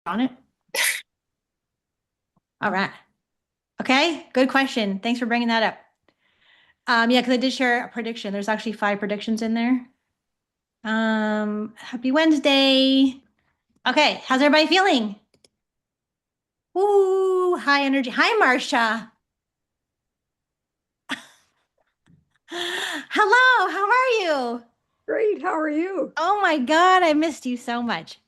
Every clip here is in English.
On it? All right. Okay, good question. Thanks for bringing that up. Yeah, because I did share a prediction. There's actually five predictions in there. Happy Wednesday. Okay, how's everybody feeling? Ooh, high energy. Hi, Marcia. Hello, how are you? Great, how are you? Oh my God, I missed you so much.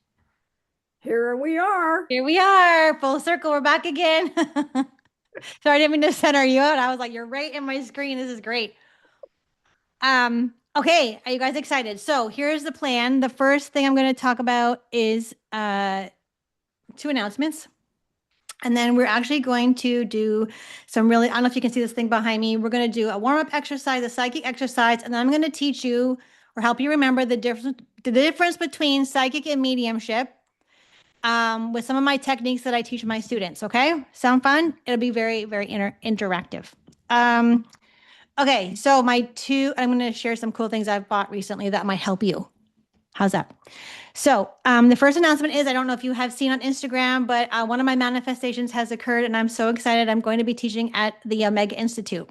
Here we are. Here we are, full circle. We're back again. Sorry, I didn't mean to center you out. I was like, you're right in my screen. This is great. Okay, are you guys excited? So here's the plan. The first thing I'm going to talk about is two announcements. And then we're actually going to do some really, I don't know if you can see this thing behind me. We're going to do a warm-up exercise, a psychic exercise, and then I'm going to teach you or help you remember the difference between psychic and mediumship with some of my techniques that I teach my students. Okay, sound fun? It'll be very, very interactive. Um, Okay, so I'm going to share some cool things I've bought recently that might help you. How's that? So, the first announcement is I don't know if you have seen on Instagram, but one of my manifestations has occurred, and I'm so excited. I'm going to be teaching at the Omega Institute.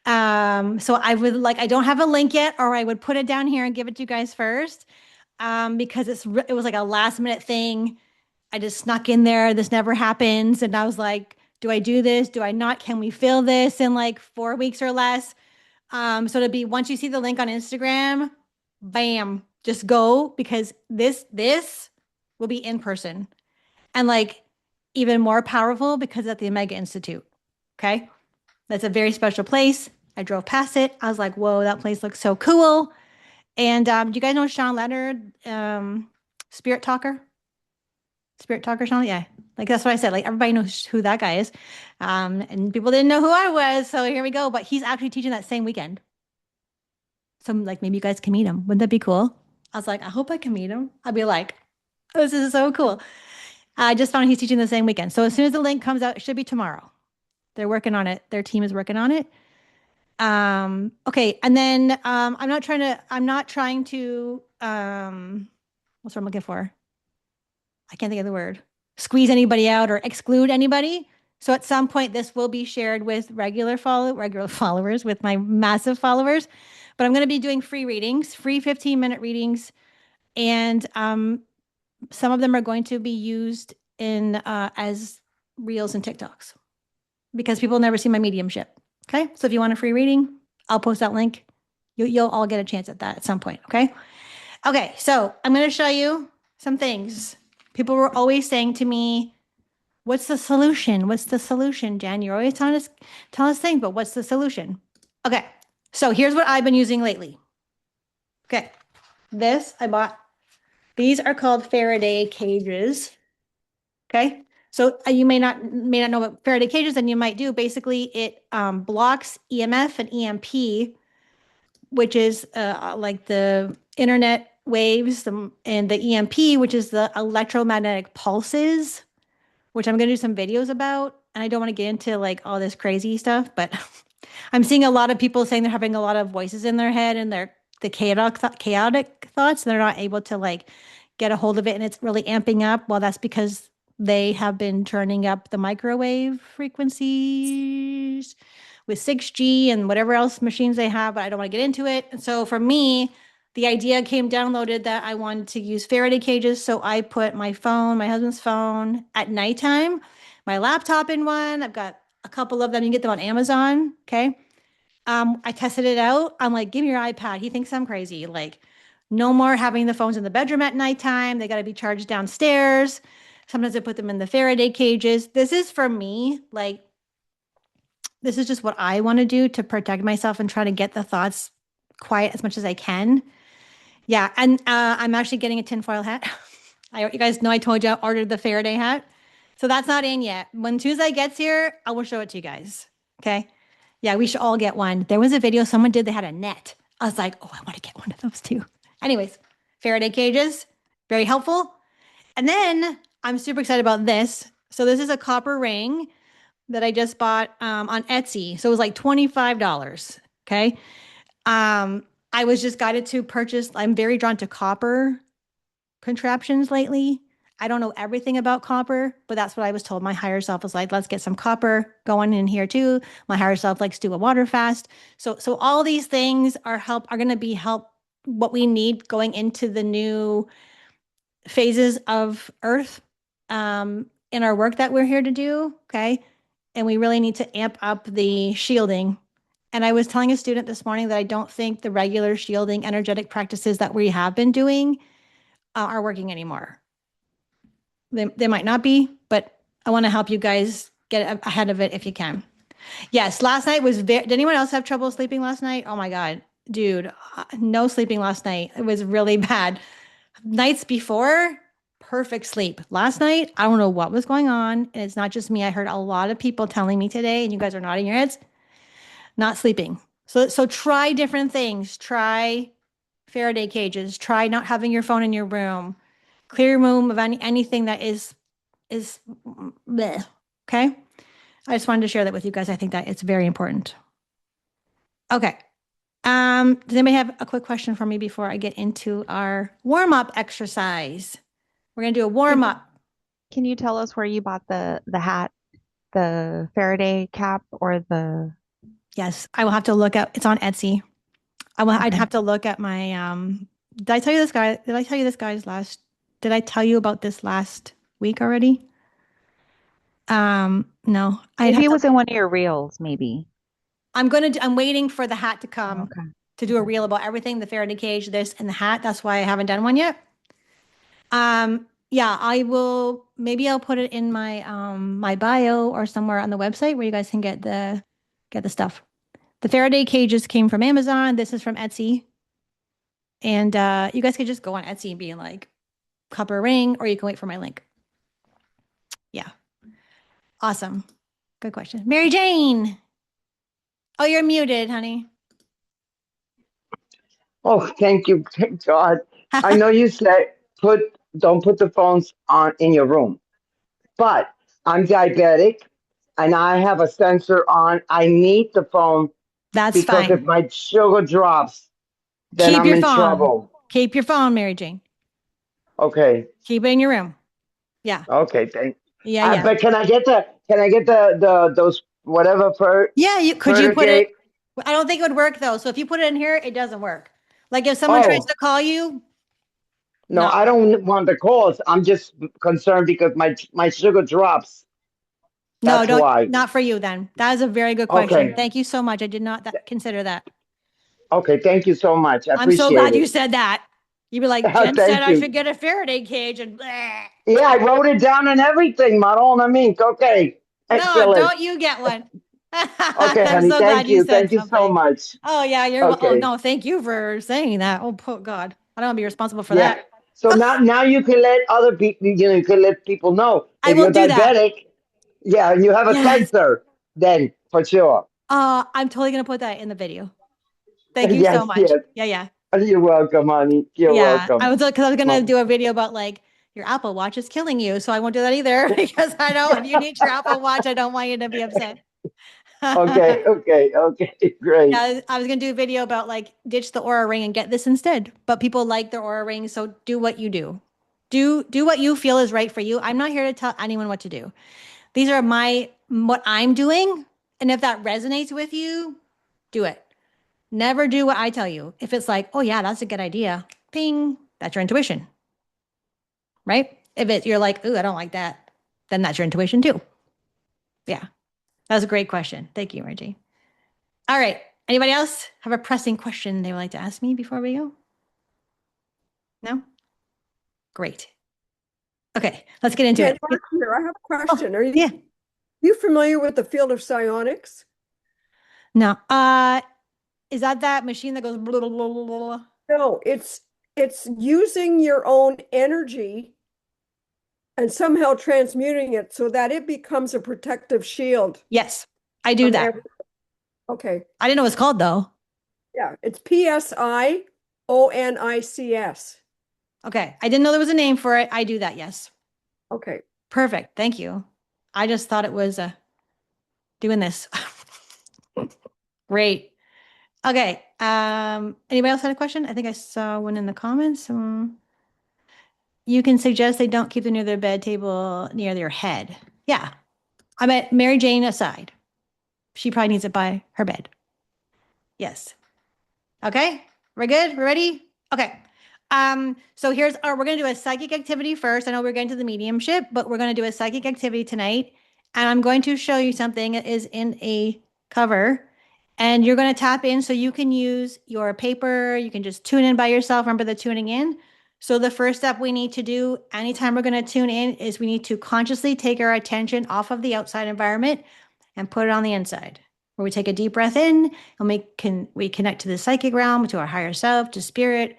So I don't have a link yet, or I would put it down here and give it to you guys first, because it was like a last minute thing. I just snuck in there. This never happens, and I was like, do I do this? Do I not? Can we fill this in like 4 weeks or less? So to be once you see the link on Instagram, bam, just go because this will be in person and like even more powerful because at the Omega Institute. Okay. That's a very special place. I drove past it. I was like, whoa, that place looks so cool. And do you guys know Sean Leonard, Spirit Talker? Spirit Talker Sean? Yeah. Like that's what I said. Like everybody knows who that guy is. And people didn't know who I was. So here we go. But he's actually teaching that same weekend. So like maybe you guys can meet him. Wouldn't that be cool? I was like, I hope I can meet him. I'd be like, this is so cool. I just found he's teaching the same weekend. So as soon as the link comes out, it should be tomorrow. They're working on it. Their team is working on it. Okay. And then I'm not trying to what's what I'm looking for? I can't think of the word. Squeeze anybody out or exclude anybody. So at some point, this will be shared with regular followers, with my massive followers. But I'm going to be doing free readings, free 15-minute readings, and some of them are going to be used in as reels and TikToks because people never see my mediumship. Okay, so if you want a free reading, I'll post that link. You'll all get a chance at that at some point. Okay. Okay, so I'm going to show you some things. People were always saying to me, what's the solution? What's the solution, Jen? You're always tell us things, but what's the solution? Okay, so here's what I've been using lately. Okay, this I bought. These are called Faraday cages. Okay, so you may not know what Faraday cages, and you might do. Basically, it blocks EMF and EMP, which is like the internet waves, and the EMP, which is the electromagnetic pulses, which I'm going to do some videos about. And I don't want to get into like all this crazy stuff, but I'm seeing a lot of people saying they're having a lot of voices in their head and the chaotic thoughts. And they're not able to like get a hold of it, and it's really amping up. Well, that's because they have been turning up the microwave frequencies with 6G and whatever else machines they have, but I don't want to get into it. And so for me, the idea came downloaded that I wanted to use Faraday cages. So I put my phone, my husband's phone at nighttime, my laptop in one. I've got a couple of them. You can get them on Amazon. Okay. I tested it out. I'm like, give me your iPad. He thinks I'm crazy. Like, no more having the phones in the bedroom at nighttime. They got to be charged downstairs. Sometimes I put them in the Faraday cages. This is for me. Like, this is just what I want to do to protect myself and try to get the thoughts quiet as much as I can. Yeah, and I'm actually getting a tinfoil hat. You guys know I told you I ordered the Faraday hat. So that's not in yet. When Tuesday gets here, I will show it to you guys. Okay. Yeah, we should all get one. There was a video someone did, they had a net. I was like, oh, I want to get one of those too. Anyways, Faraday cages, very helpful. And then I'm super excited about this. So this is a copper ring that I just bought on Etsy. So it was like $25. Okay. I was just guided to purchase. I'm very drawn to copper contraptions lately. I don't know everything about copper, but that's what I was told. My higher self was like, let's get some copper going in here too. My higher self likes to do a water fast. So all these things are going to be help what we need going into the new phases of Earth in our work that we're here to do. Okay. And we really need to amp up the shielding. And I was telling a student this morning that I don't think the regular shielding energetic practices that we have been doing are working anymore. They might not be, but I want to help you guys get ahead of it if you can. Yes, last night was did anyone else have trouble sleeping last night? Oh my God, dude, no sleeping last night. It was really bad. Nights before, perfect sleep. Last night, I don't know what was going on. And it's not just me. I heard a lot of people telling me today, and you guys are nodding your heads, not sleeping. So try different things. Try Faraday cages. Try not having your phone in your room. Clear your room of anything that is bleh. Okay. I just wanted to share that with you guys. I think that it's very important. Okay. Does anybody have a quick question for me before I get into our warm-up exercise? We're gonna do a warm-up. Can you tell us where you bought the hat, the Faraday cap, or the? Yes, I will have to look up. It's on Etsy. I'd have to look at my did I tell you this guy? Did I tell you this guy's last? Did I tell you about this last week already? No. Maybe it was in one of your reels, maybe. I'm waiting for the hat to come Okay. to do a reel about everything, the Faraday cage, this, and the hat. That's why I haven't done one yet. Yeah, I will. Maybe I'll put it in my my bio or somewhere on the website where you guys can get the stuff. The Faraday cages came from Amazon. This is from Etsy. And you guys could just go on Etsy and be like copper ring, or you can wait for my link. Yeah. Awesome. Good question. Mary Jane. Oh, you're muted, honey. Oh, thank you. Thank God. I know you said don't put the phones on in your room, but I'm diabetic and I have a sensor on. I need the phone That's because if fine. my sugar drops, then Keep I'm your in phone. trouble. Keep your phone, Mary Jane. Okay. Keep it in your room. Yeah. Okay. Thank. Yeah. But can I get those whatever Yeah, could you put it? Fertigate? I don't think it would work though. So if you put it in here, it doesn't work. Like if someone tries Oh to call you, no, no, I don't want the calls. I'm just concerned because my sugar drops. no, That's don't, why. not for you then. That is a very good question. Okay. Thank you so much. I did not consider that. Okay, thank you so much. I I'm so appreciate glad you it. said that. You'd be like, Jen said Thank I should you. get a Faraday cage and bleh. Yeah, I wrote it down and everything, Maron. I mean, okay. No, Excellent. don't you get one. Okay, I'm honey. so glad Thank you you. said Thank you so something. much. Oh yeah, oh Okay. no, thank you for saying that. Oh God. I don't want to be responsible for Yeah. that. So now you can let other people, you can let people know I if will you're do that. diabetic, yeah, and you have a Yes. sensor, then for sure. I'm totally gonna put that in the video. Thank you so Yes, much. yes. Yeah. You're welcome, honey. You're Yeah. welcome. Because I was gonna Well, do a video about like your Apple Watch is killing you. So I won't do that either because I know if you need your Apple Watch, I don't want you to be upset. okay, okay, okay, great. Yeah, I was gonna do a video about like ditch the Aura ring and get this instead. But people like their Aura ring, so do what you do. Do what you feel is right for you. I'm not here to tell anyone what to do. These are what I'm doing. And if that resonates with you, do it. Never do what I tell you. If it's like, oh yeah, that's a good idea. Ping, that's your intuition. Right? If you're like, ooh, I don't like that, then that's your intuition too. Yeah. That was a great question. Thank you, Margie. All right. Anybody else have a pressing question they would like to ask me before we go? No? Great. Okay, let's get into Jen, it. Mark here. I have a question. Oh, Are yeah. you familiar with the field of psionics? No. Is that machine that goes blah, blah, blah, blah, blah? No, it's using your own energy and somehow transmuting it so that it becomes a protective shield Yes, I do of that. every. Okay. I didn't know what it's called though. Yeah, it's PSIONICS. Okay, I didn't know there was a name for it. I do that. Yes. Okay. Perfect. Thank you. I just thought it was doing this. Great. Okay. Anybody else had a question? I think I saw one in the comments. you can suggest they don't keep them near their bed table, near their head. Yeah. I bet Mary Jane aside. She probably needs it by her bed. Yes. Okay. We're good? We're ready? Okay. So here's we're gonna do a psychic activity first. I know we're getting to the mediumship, but we're gonna do a psychic activity tonight. And I'm going to show you something that is in a cover. And you're going to tap in so you can use your paper. You can just tune in by yourself. Remember the tuning in. So the first step we need to do anytime we're going to tune in is we need to consciously take our attention off of the outside environment and put it on the inside. Where we take a deep breath in and we connect to the psychic realm, to our higher self, to spirit.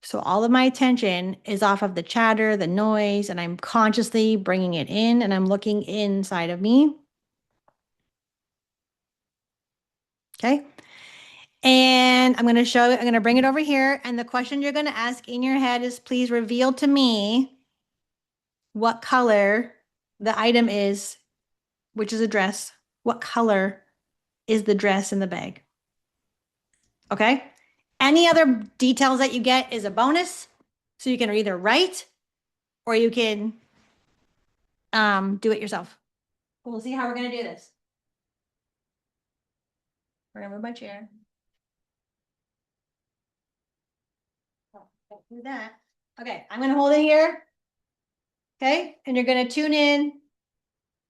So all of my attention is off of the chatter, the noise, and I'm consciously bringing it in and I'm looking inside of me. Okay. And I'm going to bring it over here. And the question you're going to ask in your head is, please reveal to me what color the item is, which is a dress. What color is the dress in the bag? Okay. Any other details that you get is a bonus. So you can either write or you can do it yourself. We'll see how we're going to do this. We're going to move my chair. Oh, don't do that. Okay, I'm going to hold it here. Okay, and you're going to tune in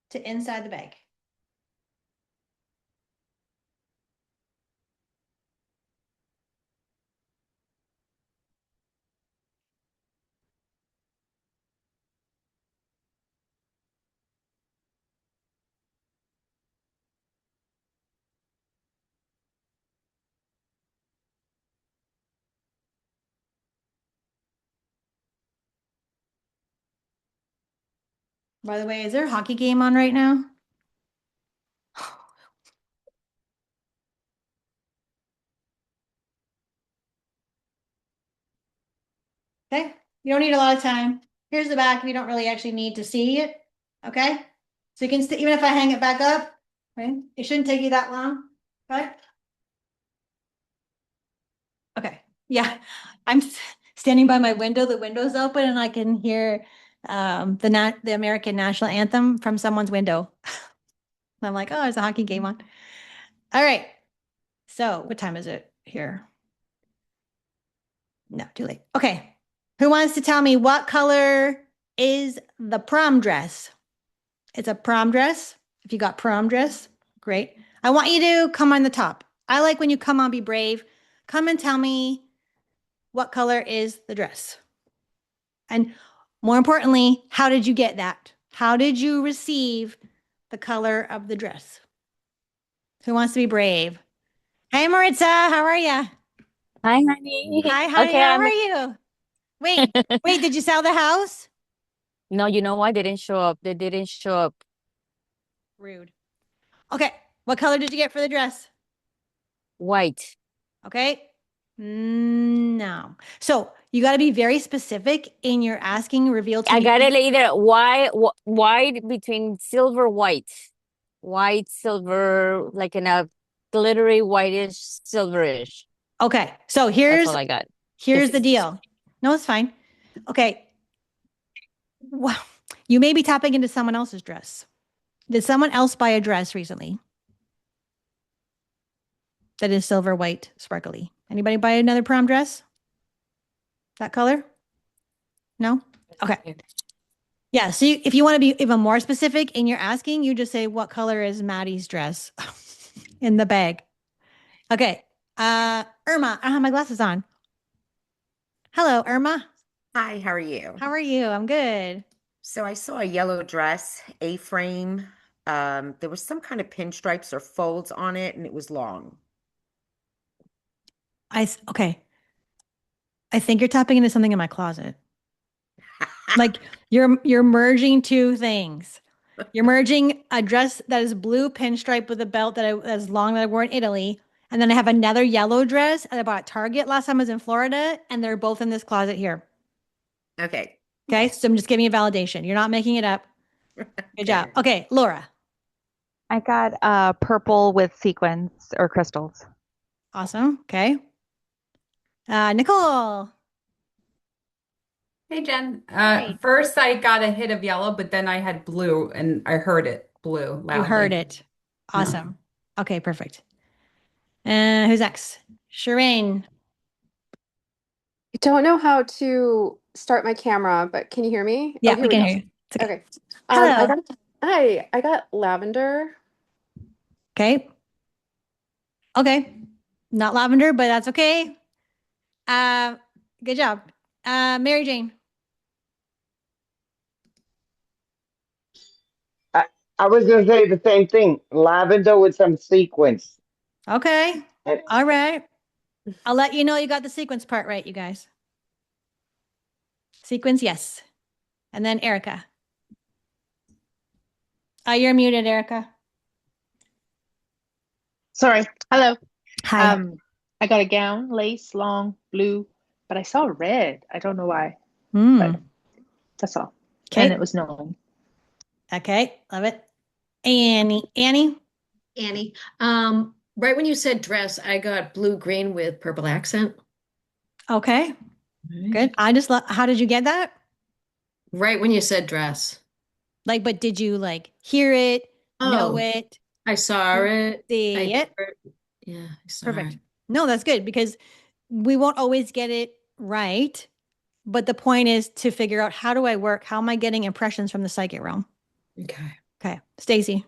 to inside the bag. By the way, is there a hockey game on right now? Okay, you don't need a lot of time. Here's the back. You don't really actually need to see it. Okay, so you can even if I hang it back up, right? It shouldn't take you that long. Okay. Okay. Yeah, I'm standing by my window. The window's open, and I can hear the American national anthem from someone's window. I'm like, oh, there's a hockey game on. All right. So what time is it here? No, too late. Okay. Who wants to tell me what color is the prom dress? It's a prom dress. If you got prom dress, great. I want you to come on the top. I like when you come on, be brave. Come and tell me what color is the dress. And more importantly, how did you get that? How did you receive the color of the dress? Who wants to be brave? Hey, Maritza, how are you? Hi, honey. Hi, honey, Okay, how are you? Wait, did you sell the house? No, you know why they didn't show up? They didn't show up. Rude. Okay, what color did you get for the dress? White. Okay. No. So you got to be very specific in your asking. Reveal to I me. got it either white between silver white. White, silver, like in a glittery whitish, silverish. Okay. So That's here's all I got. the deal. No, it's fine. Okay. Well, you may be tapping into someone else's dress. Did someone else buy a dress recently that is silver, white, sparkly? Anybody buy another prom dress? That color? No? Okay. Yeah. So if you want to be even more specific in your asking, you just say, what color is Maddie's dress in the bag? Okay. Irma, I have my glasses on. Hello, Irma. Hi, how are you? How are you? I'm good. So I saw a yellow dress, A-frame. There was some kind of pinstripes or folds on it, and it was long. Okay. I think you're tapping into something in my closet. Like you're merging two things. You're merging a dress that is blue pinstripe with a belt that's long that I wore in Italy. And then I have another yellow dress that I bought at Target last time I was in Florida, and they're both in this closet here. Okay. Okay. So I'm just giving you validation. You're not making it up. Good job. Okay, Laura. I got purple with sequins or crystals. Awesome. Okay. Nicole. Hey Jen. Hey. First I got a hit of yellow, but then I had blue and I heard it blue You heard loudly. it. Yeah. Awesome. Okay, perfect. And who's next? Shireen. I don't know how to start my camera, but can you hear me? Oh, Yeah, here we we can go. hear you. It's okay. Okay. I Hello. got I got lavender. Okay. Okay. Not lavender, but that's okay. Good job. Mary Jane. I, I was gonna say the same thing. Lavender with some sequins. Okay. And All right. I'll let you know you got the sequence part right, you guys. Sequence, yes. And then Erica. You're muted, Erica. Sorry. Hello. Hi. I got a gown, lace, long, blue, but I saw red. I don't know why, but that's all. And it Okay. was known. Okay. Love it. Annie. Annie. Annie. Right when you said dress, I got blue green with purple accent. Okay. Right. Good. I just love, how did you get that? Right when you said dress. Like, but did you like hear it, know Oh, it, I saw it. see it? Yeah, I saw Perfect. it. No, that's good because we won't always get it right. But the point is to figure out how do I work? How am I getting impressions from the psychic realm? Okay. Okay. Stacy.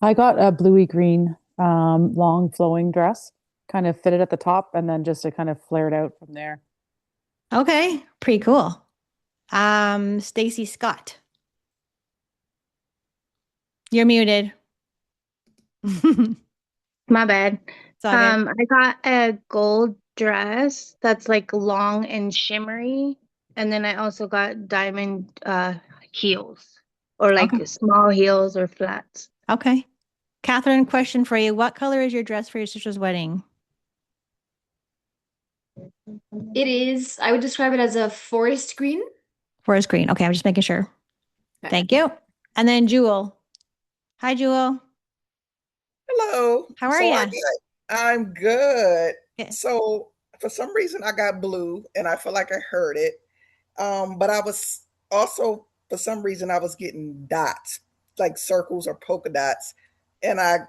I got a bluey green, long flowing dress, kind of fitted at the top and then just it kind of flared out from there. Okay. Pretty cool. Stacy Scott. You're muted. My bad. It's all good. I got a gold dress that's like long and shimmery, and then I also got diamond heels, or like Okay. small heels or flats. Okay. Catherine, question for you. What color is your dress for your sister's wedding? It is, I would describe it as a forest green. Forest green. Okay, I'm just making sure. Okay. Thank you. And then Jewel. Hi, Jewel. Hello. How are you? I'm good. Yeah. So for some reason I got blue and I feel like I heard it. But I was also for some reason I was getting dots, like circles or polka dots, and I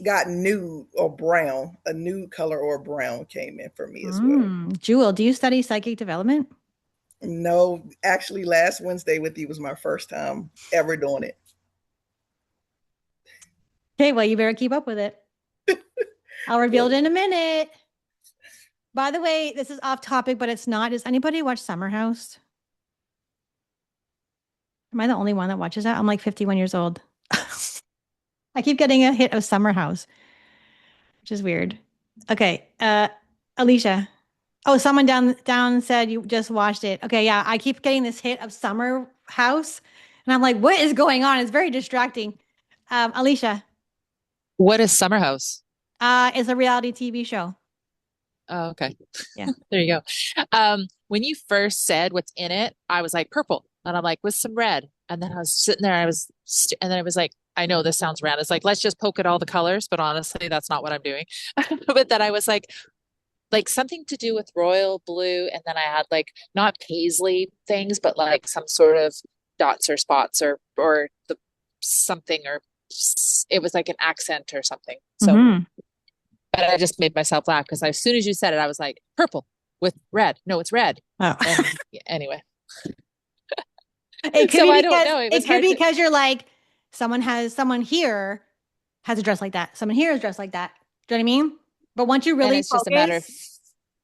got nude or brown. A nude color or brown came in for me as well. Jewel, do you study psychic development? No, actually last Wednesday with you was my first time ever doing it. Okay, well, you better keep up with it. I'll reveal it in a minute. By the way, this is off topic, but it's not. Does anybody watch Summer House? Am I the only one that watches that? I'm like 51 years old. I keep getting a hit of Summer House, which is weird. Okay, Alicia. Oh, someone down said you just watched it. Okay, yeah, I keep getting this hit of Summer House, and I'm like, what is going on? It's very distracting. Alicia. What is Summer House? It's a reality TV show. Oh, okay. Yeah. There you go. When you first said what's in it, I was like purple, and I'm like with some red, and then I was sitting there, and then I was like, I know this sounds random. It's like let's just poke at all the colors, but honestly, that's not what I'm doing. But then I was like something to do with royal blue, and then I had like not paisley things, but like some sort of dots or spots or the something or it was like an accent or something. So, but I just made myself laugh because as soon as you said it, I was like purple with red. No, it's red. Oh. And anyway, it could so be I because don't know. It it was could hard be to. because you're like someone here has a dress like that. Someone here is dressed like that. Do you know what I mean? But once you And really it's just a matter of focus,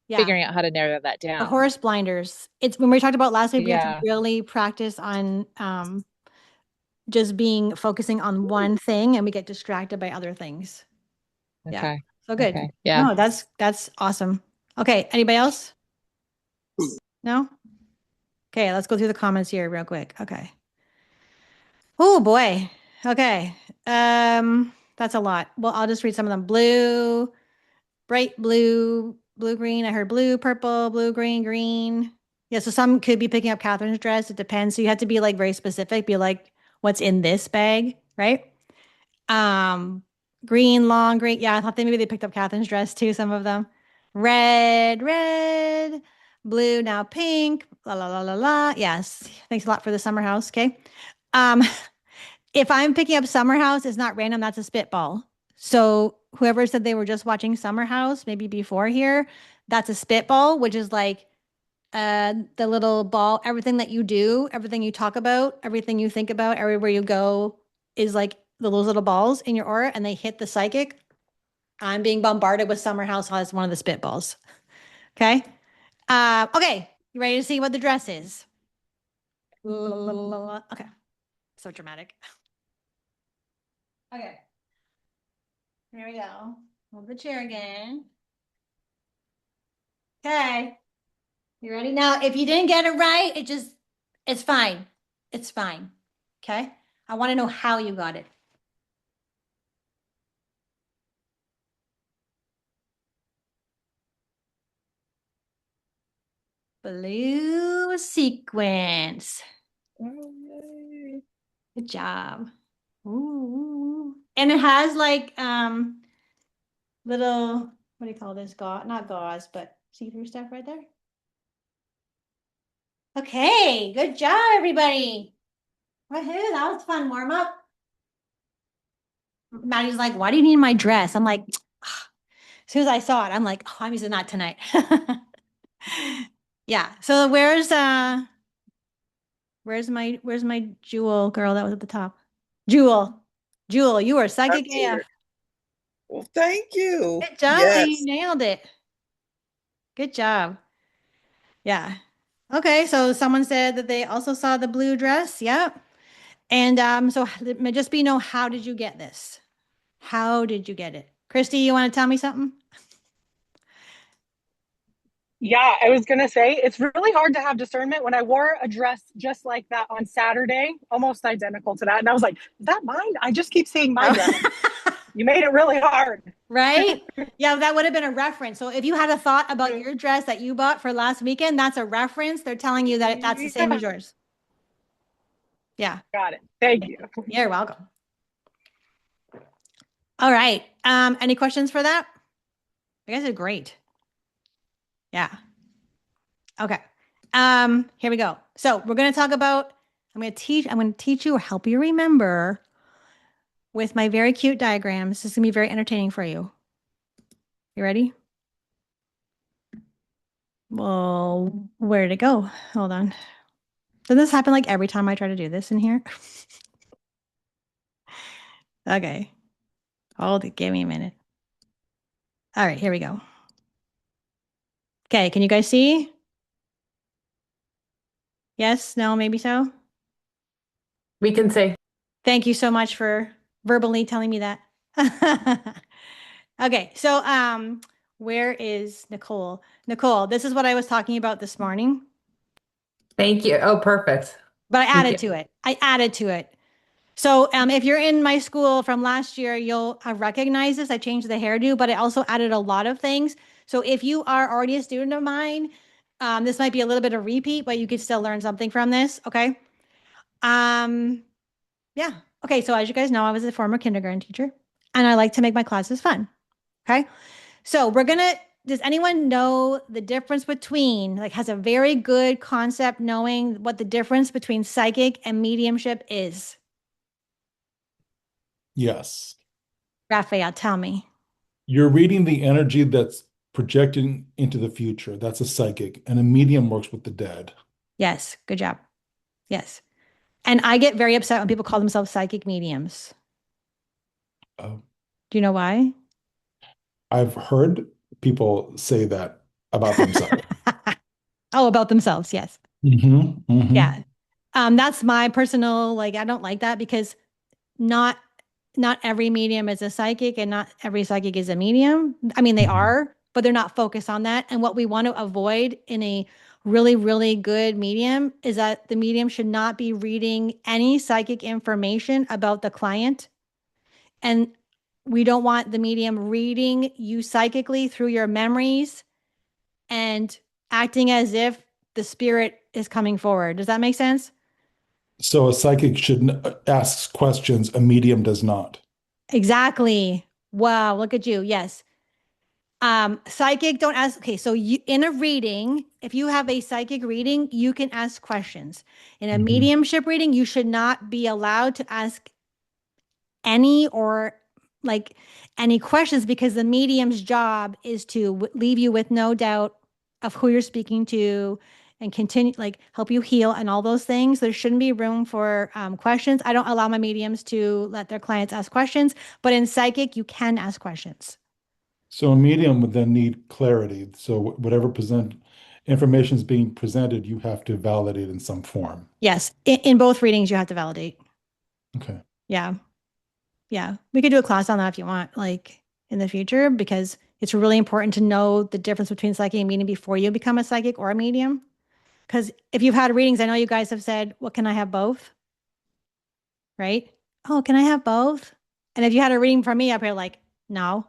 yeah, figuring out how to narrow that the down. horse blinders. It's when we talked about last week, we have to Yeah. really practice on just focusing on one thing, and we get distracted by other things. Yeah. Okay. So good. Okay. Yeah. No, that's awesome. Okay. Anybody else? No? Okay, let's go through the comments here real quick. Okay. Oh boy. Okay. That's a lot. Well, I'll just read some of them. Blue, bright blue, blue green. I heard blue, purple, blue, green, green. Yeah, so some could be picking up Catherine's dress. It depends. So you have to be like very specific, be like, what's in this bag, right? Green, long, green. Yeah, I thought maybe they picked up Catherine's dress too, some of them. Red, red. Blue, now pink. La la la la la. Yes. Thanks a lot for the summer house. Okay. Um, if I'm picking up summer house, it's not random. That's a spitball. So whoever said they were just watching summer house, maybe before here, that's a spitball, which is like the little ball, everything that you do, everything you talk about, everything you think about, everywhere you go is like those little balls in your aura and they hit the psychic. I'm being bombarded with summer house as one of the spitballs. Okay. Okay. You ready to see what the dress is? Okay. So dramatic. Okay. Here we go. Hold the chair again. Okay. You ready? Now, if you didn't get it right, it's fine. It's fine. Okay. I want to know how you got it. Blue sequence. Oh, Good job. Ooh. And it has like little, what do you call this? Gauze, not gauze, but see-through stuff right there. Okay, good job, everybody. Woohoo, that was fun warm up. Maddie's like, why do you need my dress? I'm like, as soon as I saw it, I'm like, oh, I'm using that tonight. Yeah. So where's my Jewel girl that was at the top? Jewel, you are psychic I'm AF. here. Well, thank you. Good job. Yes. You nailed it. Good job. Yeah. Okay. So someone said that they also saw the blue dress. Yep. And so just be know, how did you get this? How did you get it? Christy, you want to tell me something? Yeah, I was gonna say it's really hard to have discernment. When I wore a dress just like that on Saturday, almost identical to that, and I was like, "Is that mine?" I just keep seeing my dress. You made it really hard, right? Yeah, that would have been a reference. So if you had a thought about your dress that you bought for last weekend, that's a reference. They're telling you that that's the same as yours. Yeah. Got it. Thank you. You're welcome. All right. Any questions for that? You guys are great. Yeah. Okay. Here we go. So we're going to talk about, I'm going to teach you or help you remember with my very cute diagrams. This is going to be very entertaining for you. You ready? Well, where did it go? Hold on. Doesn't this happen like every time I try to do this in here? Okay. Hold it. Give me a minute. All right, here we go. Okay, can you guys see? Yes, no, maybe so? We can say. Thank you so much for verbally telling me that. Okay, so where is Nicole? Nicole, this is what I was talking about this morning. Thank you. Oh, perfect. But I Thank added to it. I added to it. So if you're in my school from last year, you'll recognize this. I changed the hairdo, but I also added a lot of things. So if you are already a student of mine, this might be a little bit of repeat, but you could still learn something from this. Okay. Yeah. Okay. So as you guys know, I was a former kindergarten teacher and I like to make my classes fun. Okay. So does anyone know the difference between, like, has a very good concept knowing what the difference between psychic and mediumship is? Yes. Raphael, tell me. You're reading the energy that's projecting into the future. That's a psychic, and a medium works with the dead. Yes. Good job. Yes. And I get very upset when people call themselves psychic mediums. Oh. Do you know why? I've heard people say that about themselves. Oh, about themselves. Yes. Yeah. That's my personal, like, I don't like that because not every medium is a psychic and not every psychic is a medium. I mean, they are, but they're not focused on that. And what we want to avoid in a really, really good medium is that the medium should not be reading any psychic information about the client. And we don't want the medium reading you psychically through your memories and acting as if the spirit is coming forward. Does that make sense? So a psychic should ask questions, a medium does not. Exactly. Wow, look at you. Yes. Psychic, don't ask. Okay, so you in a reading, if you have a psychic reading, you can ask questions. In a mediumship reading, you should not be allowed to ask any or like any questions, because the medium's job is to leave you with no doubt of who you're speaking to and continue, like, help you heal and all those things. There shouldn't be room for questions. I don't allow my mediums to let their clients ask questions, but in psychic, you can ask questions. So a medium would then need clarity. So whatever information is being presented, you have to validate in some form. Yes, in both readings, you have to validate. Okay. Yeah. Yeah. We could do a class on that if you want, like in the future, because it's really important to know the difference between psychic and medium before you become a psychic or a medium. Because if you've had readings, I know you guys have said, well, can I have both? Right? Oh, can I have both? And if you had a reading from me up here, like, no,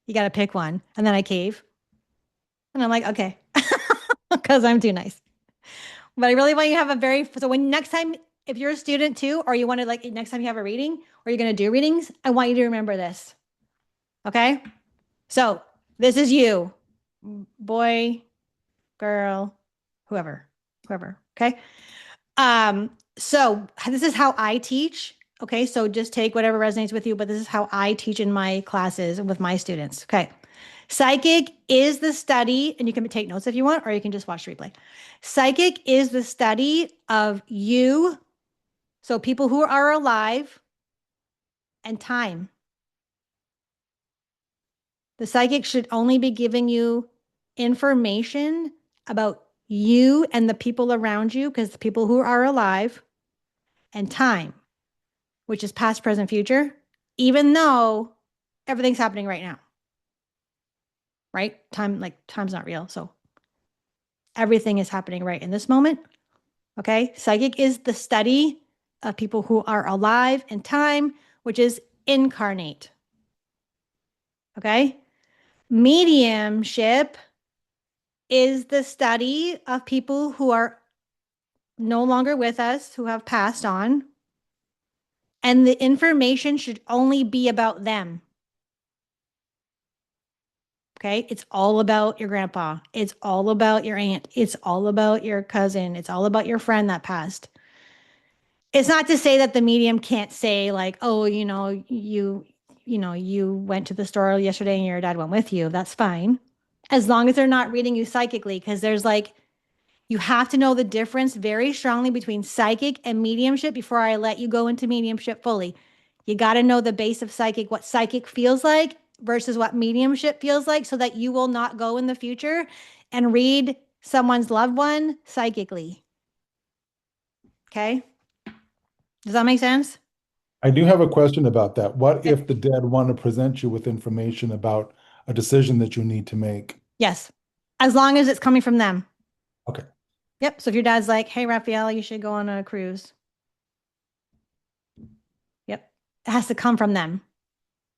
you got to pick one. And then I cave. And I'm like, okay, because I'm too nice. But I really want you to have a very, so when next time, if you're a student too, or you want to, like, next time you have a reading or you're going to do readings, I want you to remember this. Okay? So this is you, boy, girl, whoever. Okay? So this is how I teach. Okay, so just take whatever resonates with you, but this is how I teach in my classes and with my students. Okay. Psychic is the study, and you can take notes if you want, or you can just watch the replay. Psychic is the study of you, so people who are alive, and time. The psychic should only be giving you information about you and the people around you, because the people who are alive, and time, which is past, present, future, even though everything's happening right now. Right? Time's not real. So everything is happening right in this moment. Okay? Psychic is the study of people who are alive, and time, which is incarnate. Okay? Mediumship is the study of people who are no longer with us, who have passed on. And the information should only be about them. Okay? It's all about your grandpa. It's all about your aunt. It's all about your cousin. It's all about your friend that passed. It's not to say that the medium can't say, like, oh, you went to the store yesterday and your dad went with you. That's fine. As long as they're not reading you psychically, because there's like, you have to know the difference very strongly between psychic and mediumship before I let you go into mediumship fully. You got to know the base of psychic, what psychic feels like versus what mediumship feels like, so that you will not go in the future and read someone's loved one psychically. Okay? Does that make sense? I do have a question about that. What if the dead want to present you with information about a decision that you need to make? Yes. As long as it's coming from them. Okay. Yep. So if your dad's like, hey, Raphael, you should go on a cruise. Yep. It has to come from them.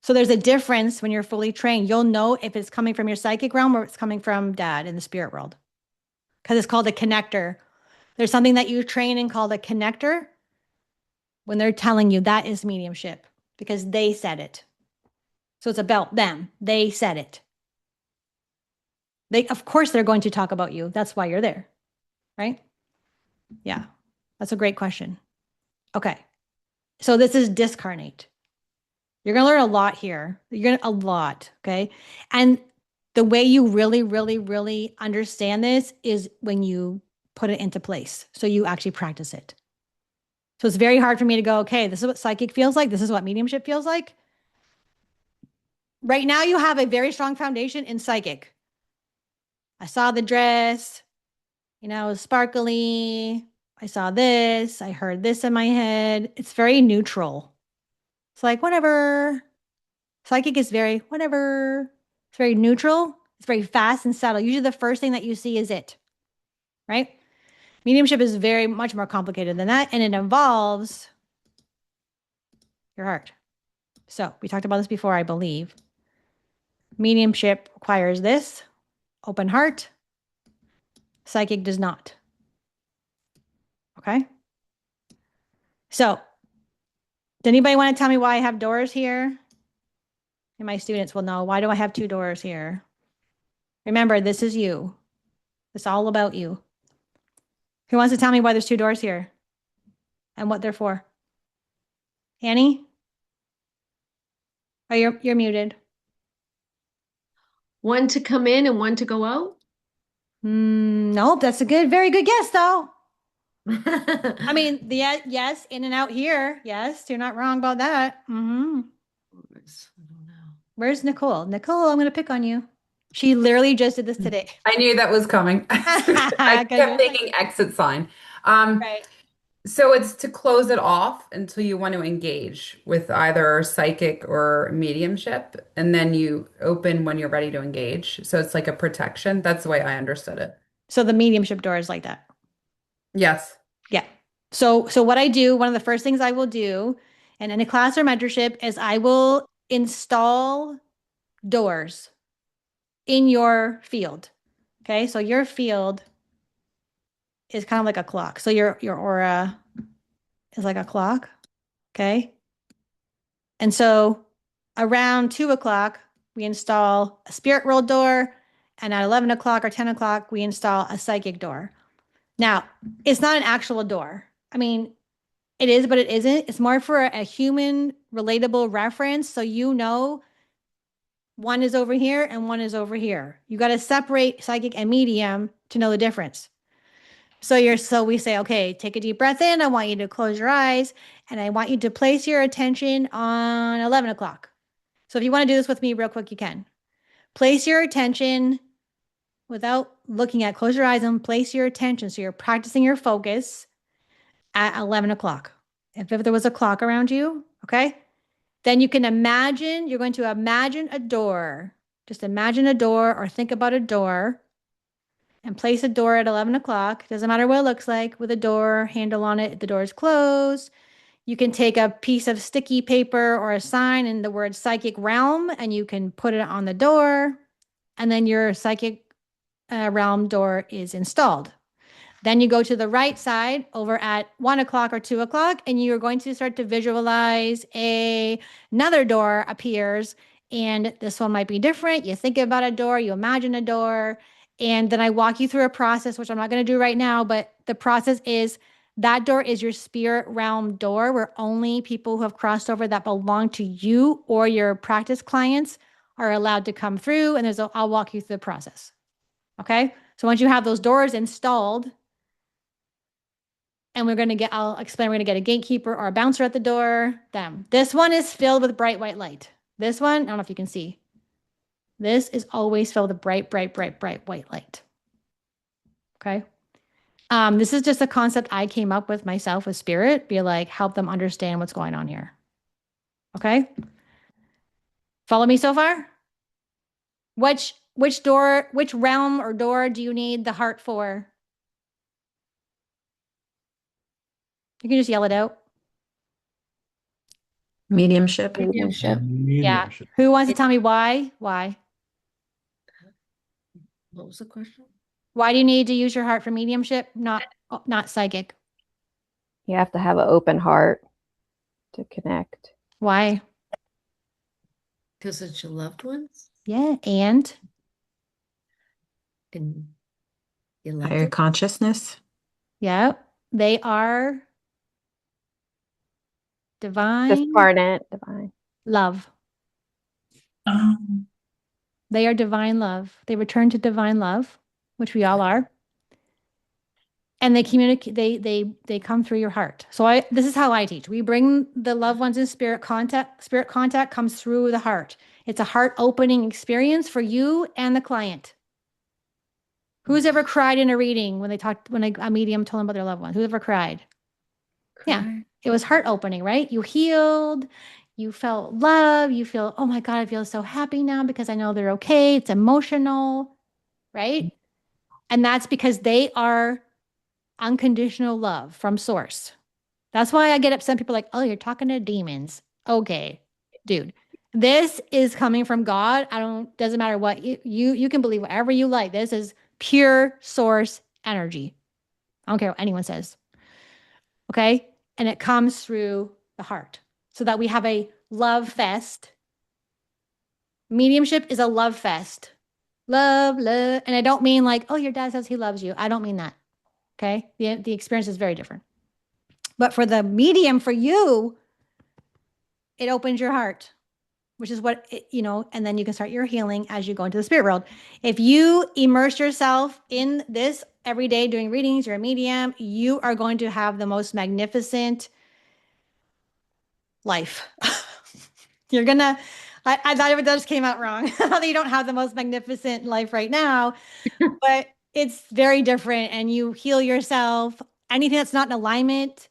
So there's a difference when you're fully trained. You'll know if it's coming from your psychic realm or it's coming from dad in the spirit world. Because it's called a connector. There's something that you train in called a connector. When they're telling you, that is mediumship, because they said it. So it's about them. They said it. Of course, they're going to talk about you. That's why you're there. Right? Yeah. That's a great question. Okay. So this is discarnate. You're going to learn a lot here. A lot. Okay. And the way you really, really, really understand this is when you put it into place. So you actually practice it. So it's very hard for me to go, okay, this is what psychic feels like. This is what mediumship feels like. Right now, you have a very strong foundation in psychic. I saw the dress, it was sparkly. I saw this. I heard this in my head. It's very neutral. It's like, whatever. Psychic is very, whatever. It's very neutral. It's very fast and subtle. Usually the first thing that you see is it, right? Mediumship is very much more complicated than that, and it involves your heart. So we talked about this before, I believe. Mediumship requires this, open heart. Psychic does not. Okay? So, does anybody want to tell me why I have doors here? And my students will know, why do I have 2 doors here? Remember, this is you. It's all about you. Who wants to tell me why there's 2 doors here and what they're for? Annie? Oh, you're muted. One to come in and one to go out? Nope, that's a very good guess, though. I mean, yes, in and out here. Yes, you're not wrong about that. Where's Nicole? Nicole, I'm going to pick on you. She literally just did this today. I knew that was coming. I kept thinking exit sign. Right. So it's to close it off until you want to engage with either psychic or mediumship, and then you open when you're ready to engage. So it's like a protection. That's the way I understood it. So the mediumship door is like that. Yes. Yeah. So what I do, one of the first things I will do, and in a class or mentorship, is I will install doors in your field. Okay. So your field is kind of like a clock. So your aura is like a clock. Okay. And so around 2 o'clock, we install a spirit world door. And at 11 o'clock or 10 o'clock, we install a psychic door. Now, it's not an actual door. I mean, it is, but it isn't. It's more for a human relatable reference. So you know one is over here and one is over here. You got to separate psychic and medium to know the difference. So we say, okay, take a deep breath in. I want you to close your eyes and I want you to place your attention on 11 o'clock. So if you want to do this with me real quick, you can. Place your attention without looking at, close your eyes and place your attention. So you're practicing your focus at 11 o'clock. If there was a clock around you, okay, then you can imagine, you're going to imagine a door. Just imagine a door or think about a door and place a door at 11 o'clock. Doesn't matter what it looks like, with a door handle on it. The door is closed. You can take a piece of sticky paper or a sign and the word psychic realm, and you can put it on the door. And then your psychic realm door is installed. Then you go to the right side over at 1 o'clock or 2 o'clock, and you're going to start to visualize another door appears. And this one might be different. You think about a door, you imagine a door, and then I walk you through a process, which I'm not going to do right now, but the process is that door is your spirit realm door, where only people who have crossed over that belong to you or your practice clients are allowed to come through. And I'll walk you through the process. Okay. So once you have those doors installed, and I'll explain, we're going to get a gatekeeper or a bouncer at the door. This one is filled with bright white light. This one, I don't know if you can see. This is always filled with bright white light. Okay. This is just a concept I came up with myself with spirit, help them understand what's going on here. Okay. Follow me so far? Which realm or door do you need the heart for? You can just yell it out. Mediumship. Yeah. Who wants to tell me why? Why? What was the question? Why do you need to use your heart for mediumship, not psychic? You have to have an open heart to connect. Why? Because it's your loved ones? Yeah, and you love Higher them? consciousness. Yeah, they are divine. Discarnate, divine. Love. They are divine love. They return to divine love, which we all are. And they communicate, they come through your heart. So this is how I teach. We bring the loved ones in spirit contact. Spirit contact comes through the heart. It's a heart opening experience for you and the client. Who's ever cried in a reading when a medium told them about their loved one? Who ever cried? Yeah. It was heart opening, right? You healed, you felt love, you feel, oh my God, I feel so happy now because I know they're okay. It's emotional, right? And that's because they are unconditional love from source. That's why I get upset. People are like, oh, you're talking to demons. Okay, dude, this is coming from God. Doesn't matter what you can believe whatever you like. This is pure source energy. I don't care what anyone says. Okay. And it comes through the heart so that we have a love fest Mediumship is a love fest. Love, love. And I don't mean like, oh, your dad says he loves you. I don't mean that. Okay. The experience is very different. But for the medium, for you, it opens your heart, which is what, and then you can start your healing as you go into the spirit world. If you immerse yourself in this every day doing readings, you're a medium, you are going to have the most magnificent life. I thought it just came out wrong. You don't have the most magnificent life right now, but it's very different and you heal yourself. Anything that's not in alignment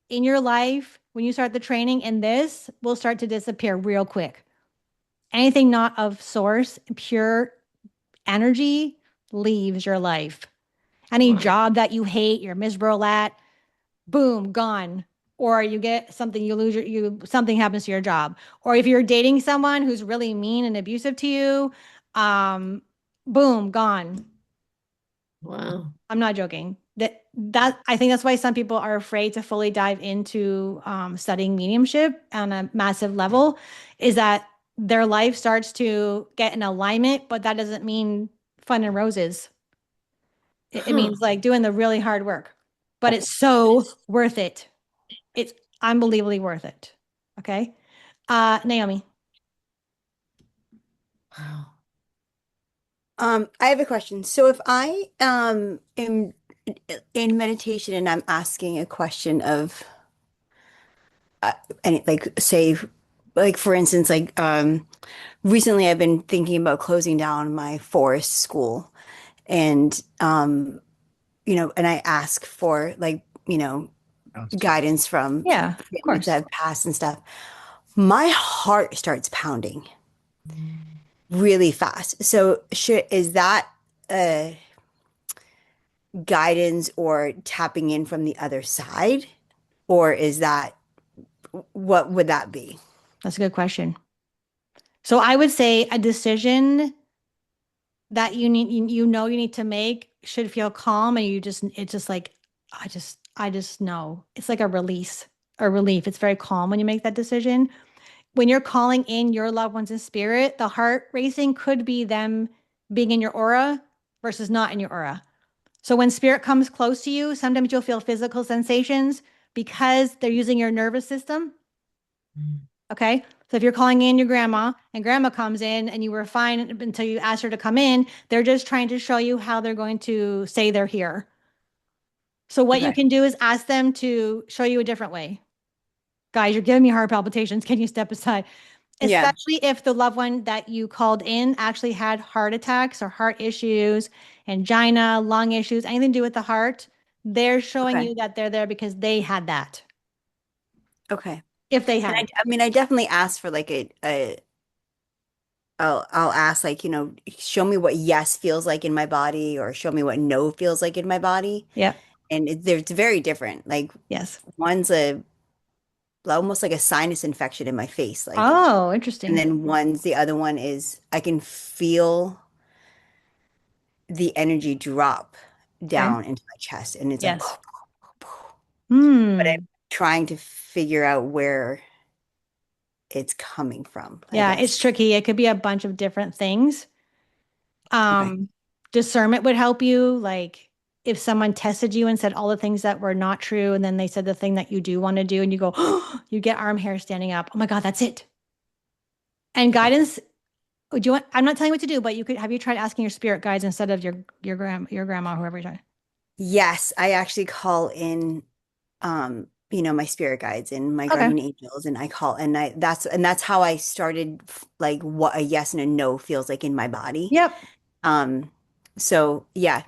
in your life, when you start the training in this, will start to disappear real quick. Anything not of source, pure energy leaves your life. Any job that you hate, you're miserable at, boom, gone. Or you get something, something happens to your job. Or if you're dating someone who's really mean and abusive to you, boom, gone. Wow. I'm not joking. That I think that's why some people are afraid to fully dive into studying mediumship on a massive level, is that their life starts to get in alignment, but that doesn't mean fun and roses. It means like doing the really hard work, but it's so worth it. It's unbelievably worth it. Okay. Naomi. Wow. I have a question. So if I am in meditation and I'm asking a question of and like say like for instance recently I've been thinking about closing down my forest school and and I ask for guidance from families that have passed and stuff. My heart starts pounding really fast. So is that guidance or tapping in from the other side? Or is that, what would that be? That's a good question. So I would say a decision that you need to make should feel calm, and it's just like, I just know. It's like a release, a relief. It's very calm when you make that decision. When you're calling in your loved ones in spirit, the heart racing could be them being in your aura versus not in your aura. So when spirit comes close to you, sometimes you'll feel physical sensations because they're using your nervous system. Okay. So if you're calling in your grandma and grandma comes in and you were fine until you asked her to come in, they're just trying to show you how they're going to say they're here. So what you can do is ask them to show you a different way. Guys, you're giving me heart palpitations. Can you step aside? Especially if the loved one that you called in actually had heart attacks or heart issues, angina, lung issues, anything to do with the heart. They're showing you that they're there because they had that. Okay. If they had. I definitely ask for I'll ask show me what yes feels like in my body or show me what no feels like in my body. Yeah. And it's very different. Like one's almost like a sinus infection in my face. Oh, interesting. And then the other one is I can feel the energy drop down into my chest. And it's like, but I'm trying to figure out where it's coming from. It's tricky. It could be a bunch of different things. Discernment would help you. Like if someone tested you and said all the things that were not true, and then they said the thing that you do want to do, and you go, oh, you get arm hair standing up. Oh my God, that's it. And guidance, would you want, I'm not telling you what to do, but have you tried asking your spirit guides instead of your grandma, whoever you're talking? Yes, I actually call in my spirit guides and my guardian angels, and I call and that's how I started like what a yes and a no feels like in my body. Yep. So yeah,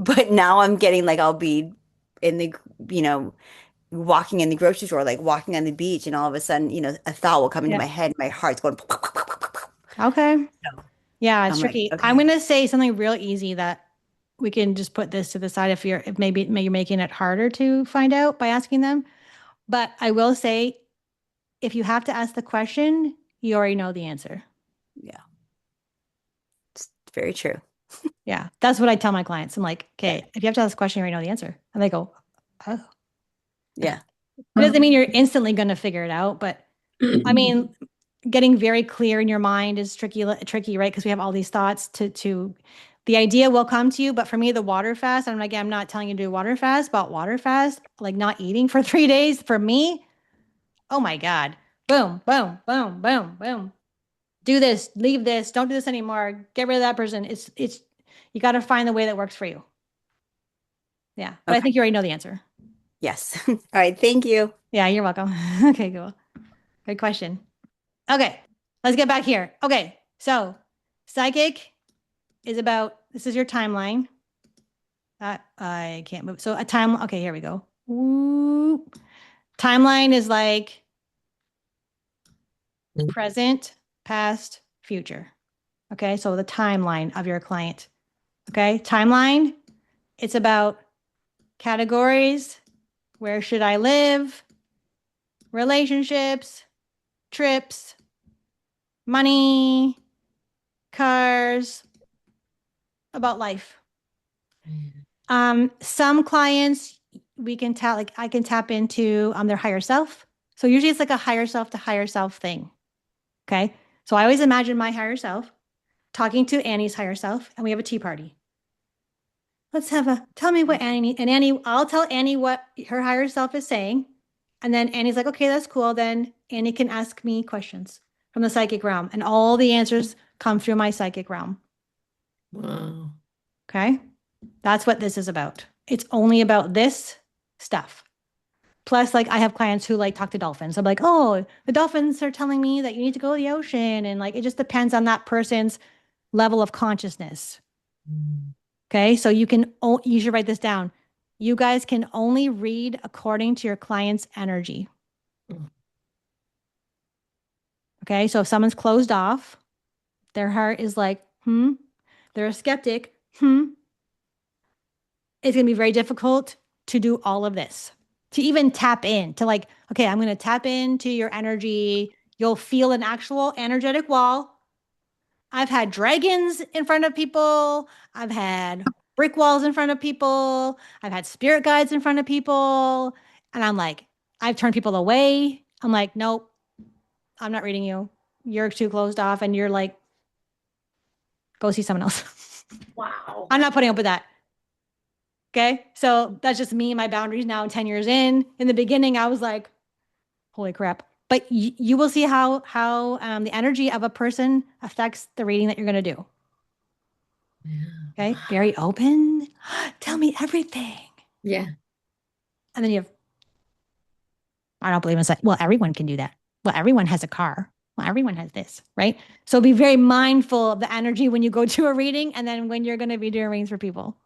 but now I'm getting I'll be in the walking in the grocery store, walking on the beach, and all of a sudden, a thought will come into my head, my heart's going. Okay. Yeah, it's tricky. I'm going to say something real easy that we can just put this to the side if maybe you're making it harder to find out by asking them. But I will say, if you have to ask the question, you already know the answer. Yeah. It's very true. Yeah. That's what I tell my clients. I'm like, okay, if you have to ask the question, you already know the answer. And they go, oh. Yeah. It doesn't mean you're instantly going to figure it out, but I mean, getting very clear in your mind is tricky, right? Because we have all these thoughts the idea will come to you. But for me, the water fast, I'm not telling you to do a water fast, but water fast, like not eating for 3 days for me. Oh my God. Boom, boom, boom, boom, boom. Do this, leave this, don't do this anymore. Get rid of that person. You got to find the way that works for you. Yeah. But I think you already know the answer. Yes. All right. Thank you. Yeah, you're welcome. Okay, cool. Good question. Okay, let's get back here. Okay, so psychic is about, this is your timeline. I can't move. So okay, here we go. Woo. Timeline is like present, past, future. Okay, so the timeline of your client. Okay, timeline, it's about categories. Where should I live? Relationships, trips, money, cars, about life. Some clients we can tell, like I can tap into their higher self. So usually it's like a higher self to higher self thing. Okay. So I always imagine my higher self talking to Annie's higher self, and we have a tea party. Tell me what Annie, and Annie, I'll tell Annie what her higher self is saying. And then Annie's like, okay, that's cool. Then Annie can ask me questions from the psychic realm, and all the answers come through my psychic realm. Wow. Okay. That's what this is about. It's only about this stuff. Plus, like I have clients who like talk to dolphins. I'm like, oh, the dolphins are telling me that you need to go to the ocean. And like, it just depends on that person's level of consciousness. Okay. So you should write this down. You guys can only read according to your client's energy. Okay. So if someone's closed off, their heart is like, they're a skeptic, it's going to be very difficult to do all of this, to even tap in, to like, okay, I'm going to tap into your energy. You'll feel an actual energetic wall. I've had dragons in front of people. I've had brick walls in front of people. I've had spirit guides in front of people. And I'm like, I've turned people away. I'm like, nope, I'm not reading you. You're too closed off. And you're like, go see someone else. Wow. I'm not putting up with that. Okay. So that's just me and my boundaries now 10 years in. In the beginning, I was like, holy crap. But you will see how the energy of a person affects the reading that you're going to do. Okay. Very open. Tell me everything. Yeah. And then I don't believe in well, everyone can do that. Well, everyone has a car. Well, everyone has this, right? So be very mindful of the energy when you go to a reading and then when you're going to be doing readings for people.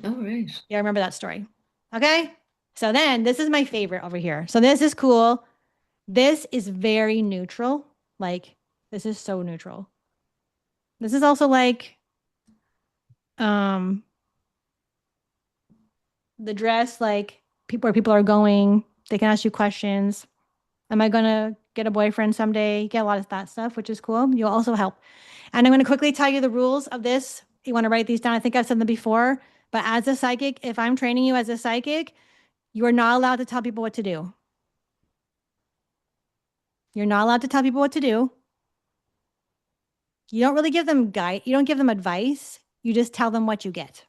All right. Yeah, I remember that story. Okay. So then this is my favorite over here. So this is cool. This is very neutral. Like, this is so neutral. This is also like, the dress, like where people are going, they can ask you questions. Am I going to get a boyfriend someday? Get a lot of that stuff, which is cool. You'll also help. And I'm going to quickly tell you the rules of this. You want to write these down. I think I've said them before, but as a psychic, if I'm training you as a psychic, you are not allowed to tell people what to do. You're not allowed to tell people what to do. You don't really give them you don't give them advice. You just tell them what you get.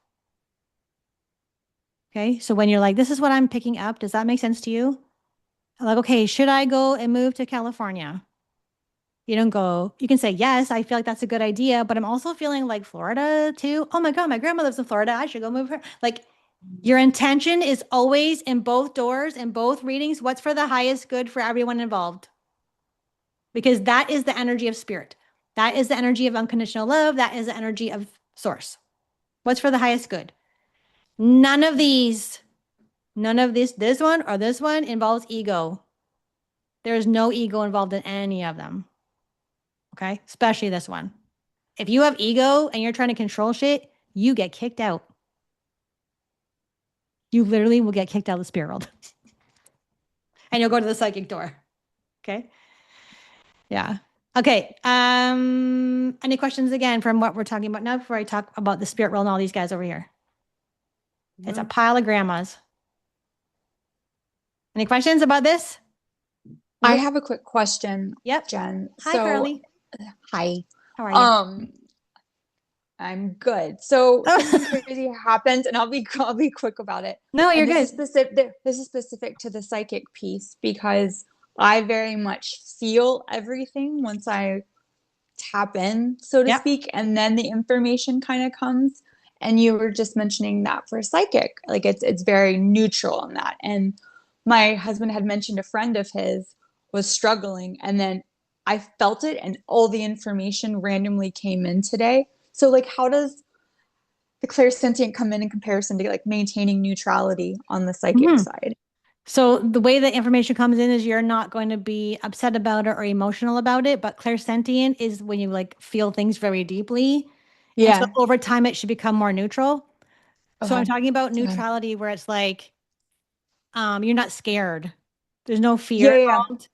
Okay. So when you're like, this is what I'm picking up, does that make sense to you? I'm like, okay, should I go and move to California? You don't go, you can say, yes, I feel like that's a good idea, but I'm also feeling like Florida too. Oh my God, my grandma lives in Florida. I should go move her. Like, your intention is always in both doors, in both readings, what's for the highest good for everyone involved? Because that is the energy of spirit. That is the energy of unconditional love. That is the energy of source. What's for the highest good? None of this one or this one involves ego. There is no ego involved in any of them. Okay? Especially this one. If you have ego and you're trying to control shit, you get kicked out. You literally will get kicked out of the spirit world. And you'll go to the psychic door. Okay? Yeah. Okay. Any questions again from what we're talking about now before I talk about the spirit world and all these guys over here? It's a pile of grandmas. Any questions about this? I have a quick question, Yep. Jen. Hi, So, Carly. hi. How are you? I'm good. So something crazy happened, and I'll be quick about it. No, you're And this good. is specific. This is specific to the psychic piece because I very much feel everything once I tap in, so to speak, and then the information kind of comes. And you were just mentioning that for psychic, like it's very neutral in that. And my husband had mentioned a friend of his was struggling, and then I felt it, and all the information randomly came in today. So like, how does the clairsentient come in comparison to like maintaining neutrality on the psychic side? So the way the information comes in is you're not going to be upset about it or emotional about it, but clairsentient is when you like feel things very deeply. And so over time it should become more neutral. So I'm talking about neutrality where it's like you're not scared. There's no fear involved.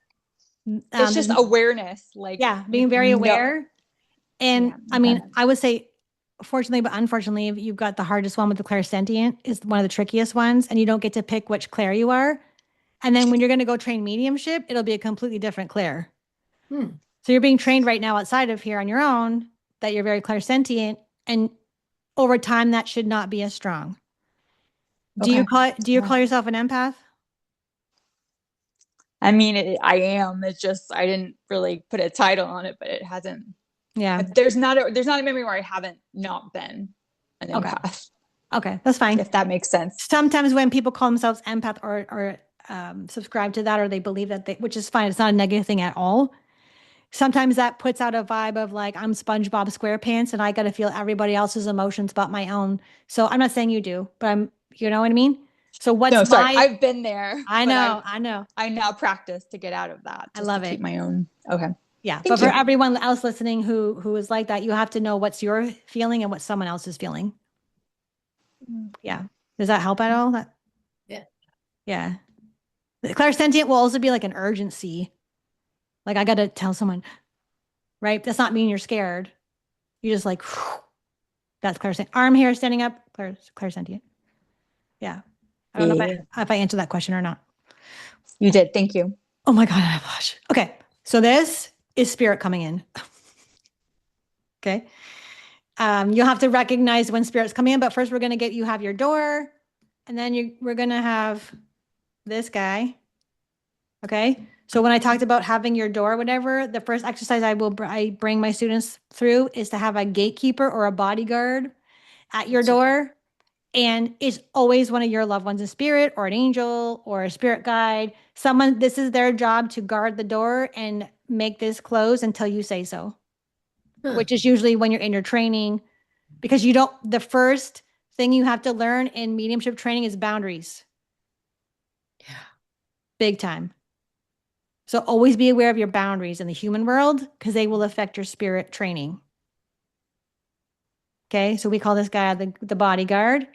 It's just awareness, like being very aware. And I mean, I would say fortunately, but unfortunately, you've got the hardest one with the clairsentient is one of the trickiest ones, and you don't get to pick which clair you are. And then when you're going to go train mediumship, it'll be a completely different clair. So you're being trained right now outside of here on your own that you're very clairsentient, and over time that should not be as strong. Do you call yourself an empath? I mean, I am. It's just I didn't really put a title on it, but it hasn't. Yeah. There's not a memory where I haven't not been an empath. Okay, that's fine. If that makes sense. Sometimes when people call themselves empath or subscribe to that, or they believe that which is fine. It's not a negative thing at all. Sometimes that puts out a vibe of like, I'm SpongeBob SquarePants and I got to feel everybody else's emotions but my own. So I'm not saying you do, but you know what I mean? So I've been there. I know. I now practice to get out of that. I love to it. keep my own. Okay. Yeah. Thank For you. everyone else listening who is like that, you have to know what's your feeling and what someone else is feeling. Yeah. Does that help at all? Yeah. The clairsentient will also be like an urgency. Like I got to tell someone, right? That's not mean you're scared. You just like, whew, that's clairsentient. Arm hair standing up, clairsentient. Yeah. I don't know if I answered that question or not. You did. Thank you. Oh my God, I blush. Okay. So this is spirit coming in. Okay. You'll have to recognize when spirit's coming in, but first we're going to you have your door, and then we're going to have this guy. Okay. So when I talked about having your door, whatever, the first exercise I bring my students through is to have a gatekeeper or a bodyguard at your door. And it's always one of your loved ones in spirit or an angel or a spirit guide. This is their job to guard the door and make this close until you say so, which is usually when you're in your training, because the first thing you have to learn in mediumship training is boundaries. Yeah. Big time. So always be aware of your boundaries in the human world because they will affect your spirit training. Okay. So we call this guy the bodyguard.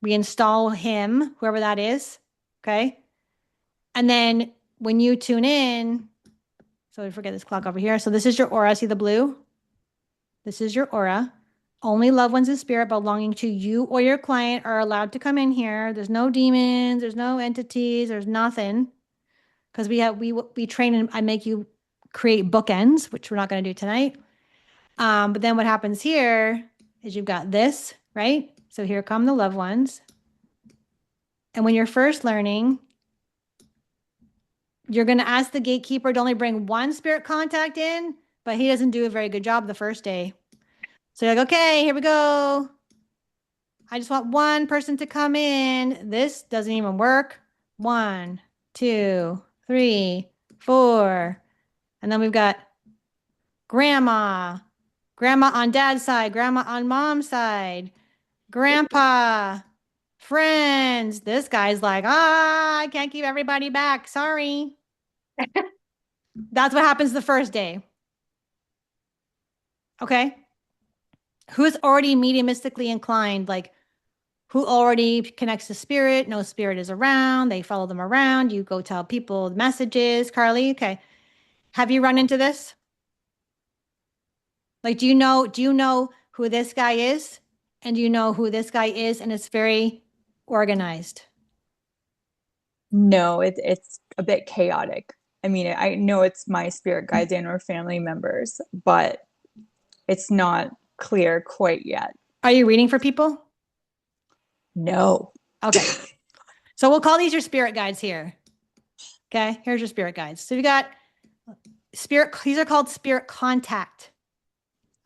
We install him, whoever that is. Okay. And then when you tune in, so I forget this clock over here. So this is your aura. See the blue? This is your aura. Only loved ones in spirit belonging to you or your client are allowed to come in here. There's no demons. There's no entities. There's nothing. Because we train and I make you create bookends, which we're not going to do tonight. But then what happens here is you've got this, right? So here come the loved ones. And when you're first learning, you're going to ask the gatekeeper to only bring one spirit contact in, but he doesn't do a very good job the first day. So you're like, okay, here we go. I just want one person to come in. This doesn't even work. 1, 2, 3, 4. And then we've got grandma on dad's side, grandma on mom's side, grandpa, friends. This guy's like, I can't keep everybody back. Sorry. That's what happens the first day. Okay. Who's already mediumistically inclined? Like who already connects to spirit? No spirit is around. They follow them around. You go tell people the messages. Carly, okay. Have you run into this? Like, do you know who this guy is? And do you know who this guy is? And it's very organized. No, it's a bit chaotic. I mean, I know it's my spirit guides and or family members, but it's not clear quite yet. Are you reading for people? No. Okay. So we'll call these your spirit guides here. Okay. Here's your spirit guides. So you got spirit. These are called spirit contact.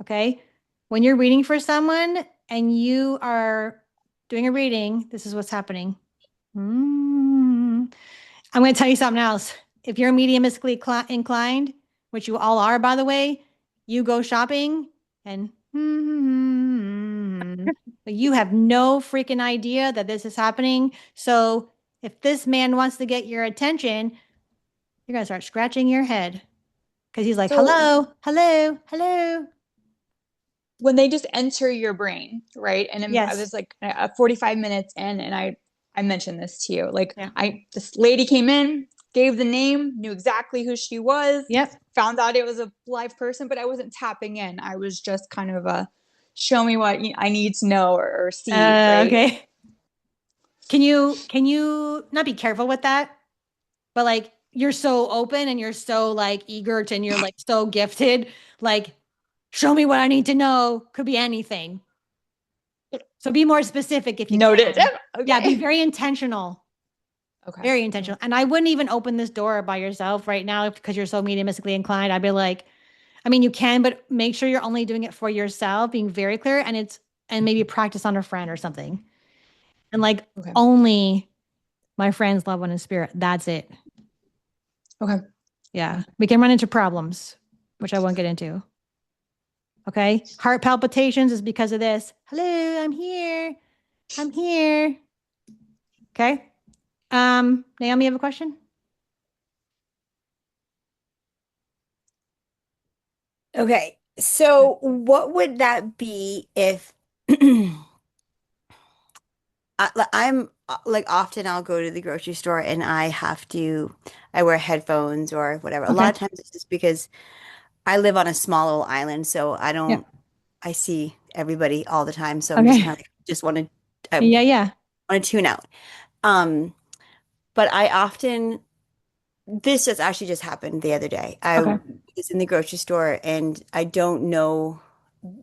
Okay. When you're reading for someone and you are doing a reading, this is what's happening. I'm going to tell you something else. If you're mediumistically inclined, which you all are, by the way, you go shopping and but you have no freaking idea that this is happening. So if this man wants to get your attention, you're going to start scratching your head because he's like, hello, hello, hello. When they just enter your brain, right? And yes. I was like 45 minutes in, and I mentioned this to you. Like, this lady came in, gave the name, knew exactly who she was. Yep. Found out it was a live person, but I wasn't tapping in. I was just kind of show me what I need to know or see. Right? Okay. Can you not be careful with that? But like, you're so open and you're so like eager to, and you're like so gifted, like, show me what I need to know. Could be anything. So be more specific if you Noted. can. Okay. Yeah, be very intentional. Okay. Very intentional. And I wouldn't even open this door by yourself right now because you're so mediumistically inclined. I'd be like, I mean, you can, but make sure you're only doing it for yourself, being very clear, and maybe practice on a friend or something. And like only my friends, loved one, and spirit. That's it. Okay. Yeah. We can run into problems, which I won't get into. Okay. Heart palpitations is because of this. Hello, I'm here. I'm here. Okay. Naomi, you have a question? Okay. So what would that be if I'm like often I'll go to the grocery store and I wear headphones or whatever. A lot of times it's just because I live on a small little island, so I see everybody all the time. So I'm just kind of just want to want to tune out. But I often this just actually just happened the other day. I was in the grocery store and I don't know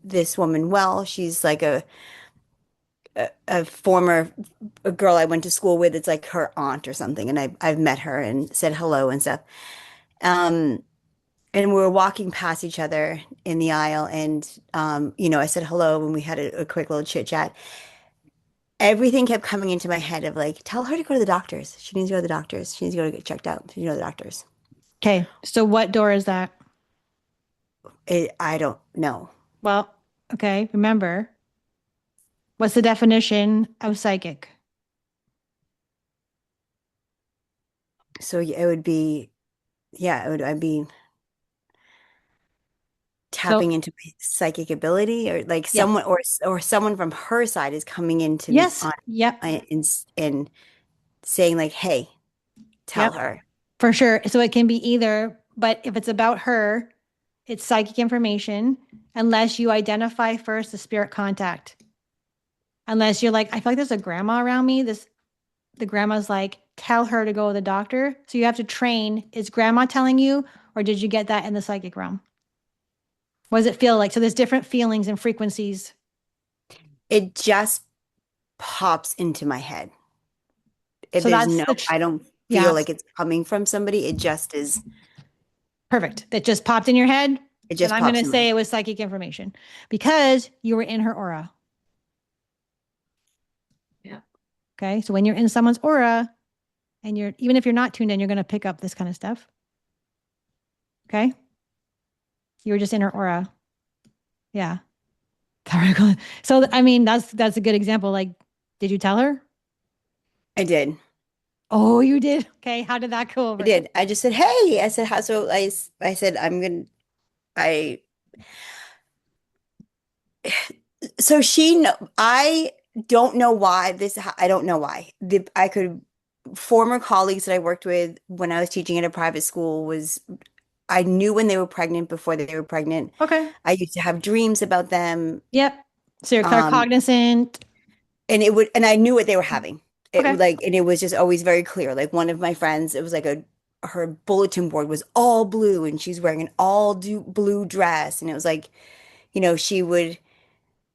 this woman well. She's like a former girl I went to school with. It's like her aunt or something, and I've met her and said hello and stuff. And we were walking past each other in the aisle, and I said hello, and we had a quick little chit chat. Everything kept coming into my head of like, tell her to go to the doctors. She needs to go to the doctors. She needs to go to get checked out. She needs to go to the doctors. Okay. So what door is that? I don't know. Well, okay. Remember, what's the definition of psychic? So it would be, I'd be tapping into my psychic ability, or like someone or someone from her side is coming into and saying like, hey, tell her. For sure. So it can be either, but if it's about her, it's psychic information, unless you identify first the spirit contact. Unless you're like, I feel like there's a grandma around me. The grandma's like, tell her to go to the doctor. So you have to train. Is grandma telling you, or did you get that in the psychic realm? What does it feel like? So there's different feelings and frequencies. It just pops into my head. If there's I don't feel like it's coming from somebody. It just is. Perfect. That just popped in your head. It just I'm going to say it was psychic information because you were in her aura. Yeah. Okay. So when you're in someone's aura and even if you're not tuned in, you're going to pick up this kind of stuff. Okay. You were just in her aura. Yeah. So, I mean, that's a good example. Like, did you tell her? I did. Oh, you did? Okay. How did that go over? I did. I just said, hey, I said, how, so I said, so I don't know why I don't know why former colleagues that I worked with when I was teaching at a private school I knew when they were pregnant before they were pregnant. Okay. I used to have dreams about them. Yep. So you're claircognizant. And I knew what they were having. And it was just always very clear. Like one of my friends, it was like her bulletin board was all blue and she's wearing an all blue dress. And it was like, she would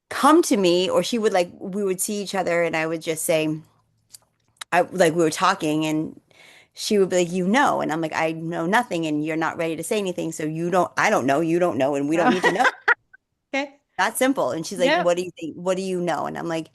come to me, or she would, like, we would see each other and I would just say, we were talking, and she would be like, and I'm like, I know nothing and you're not ready to say anything. So I don't know, you don't know, and we don't need to know. Okay. That's simple. And she's like, Yeah. what do you think? What do you know? And I'm like,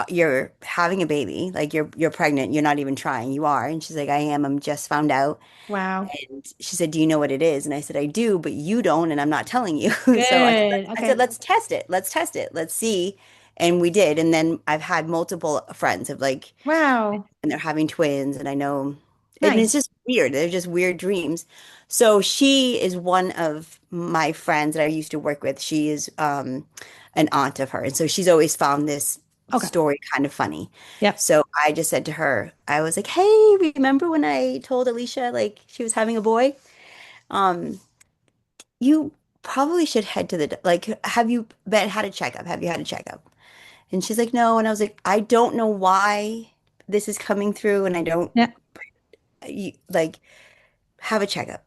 you're having a baby, like you're pregnant, you're not even trying, you are. And she's like, I am, I'm just found out. Wow. And she said, do you know what it is? And I said, I do, but you don't, and I'm not telling you. Good. So I Okay. said, let's test it. Let's see. And we did. And then I've had multiple friends of, like, Wow. and they're having twins, and I know, and Nice. it's just weird. They're just weird dreams. So she is one of my friends that I used to work with. She is an aunt of her, and so she's always found this story kind of funny. Yeah. So I just said to her, I was like, hey, remember when I told Alicia, like, she was having a boy? You probably should head to have you had a checkup? Have you had a checkup? And she's like, no. And I was like, I don't know why this is coming through, and I don't like, have a checkup.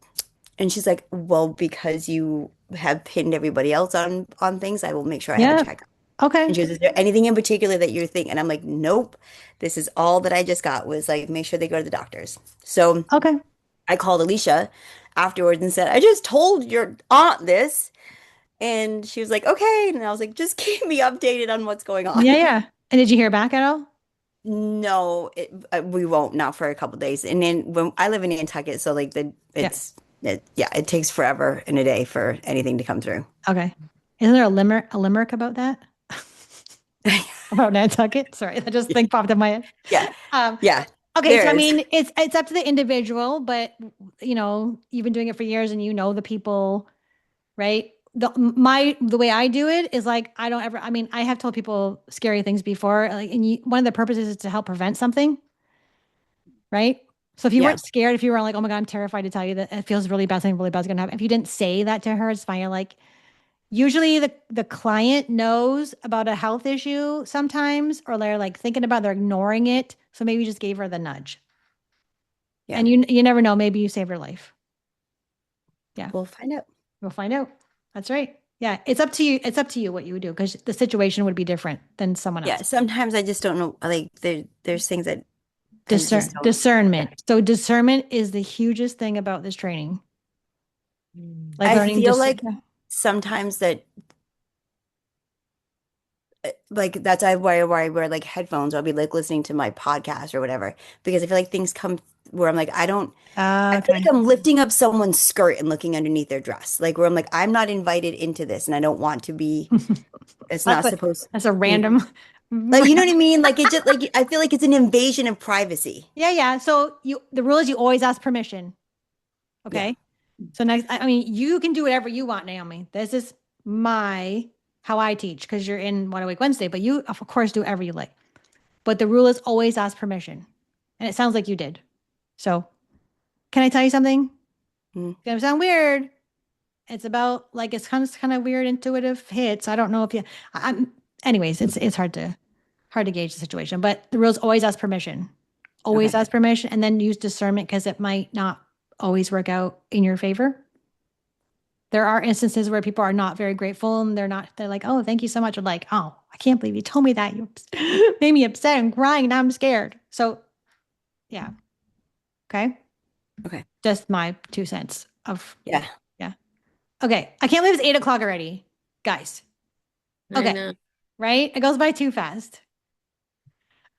And she's like, well, because you have pinned everybody else on things, I will make sure I have a checkup. Okay. And she goes, is there anything in particular that you're thinking? And I'm like, nope. This is all that I just got, was like, make sure they go to the doctors. So I called Alicia afterwards and said, I just told your aunt this. And she was like, okay. And I was like, just keep me updated on what's going on. Yeah, yeah. And did you hear back at all? No, we won't, not for a couple days. And then when I live in Nantucket, so like it takes forever and a day for anything to come through. Okay. Isn't there a limerick about that? About Nantucket? Sorry, that just thing popped in my head. Yeah. Yeah. Okay, There so I is. mean, it's up to the individual, but you've been doing it for years and you know the people, right? The way I do it is like, I don't ever, I mean, I have told people scary things before, like, and one of the purposes is to help prevent something, right? So if you weren't scared, if you were like, oh my God, I'm terrified to tell you that it feels really bad, something really bad is going to happen. If you didn't say that to her, it's fine. You're like, usually the client knows about a health issue sometimes, or they're like thinking about, they're ignoring it. So maybe you just gave her the nudge. Yeah. And you never know, maybe you saved her life. Yeah. We'll find out. We'll find out. That's right. Yeah. It's up to you. It's up to you what you would do, because the situation would be different than someone else. Yeah. Sometimes I just don't know. Like there's things that discernment. Yeah. So discernment is the hugest thing about this training. Like I feel like sometimes that, like, that's why I wear like headphones. I'll be like listening to my podcast or whatever, because I feel like things come where I'm like, I feel like I'm lifting up someone's skirt and looking underneath their dress, like where I'm like, I'm not invited into this, and I don't want to be. It's not supposed. That's a random. Like, you know what I mean? Like, it just, like, I feel like it's an invasion of privacy. Yeah, yeah. So the rule is you always ask permission. Okay. Yeah. So next, I mean, you can do whatever you want, Naomi. This is how I teach, because you're in One Awake Wednesday, but you of course do whatever you like. But the rule is always ask permission. And it sounds like you did. So can I tell you something? It's gonna sound weird. It's about, like, it's kind of weird intuitive hits. I don't know if anyways, it's hard to gauge the situation, but the rules always ask permission. Always ask permission, and then use discernment, because it might not always work out in your favor. There are instances where people are not very grateful, and they're like, oh, thank you so much. Or like, oh, I can't believe you told me that. You made me upset and crying. Now I'm scared. So yeah. Okay. Okay. Just my 2 cents of. Yeah. Yeah. Okay. I can't believe it's 8:00 already, guys. Okay. Right. It goes by too fast.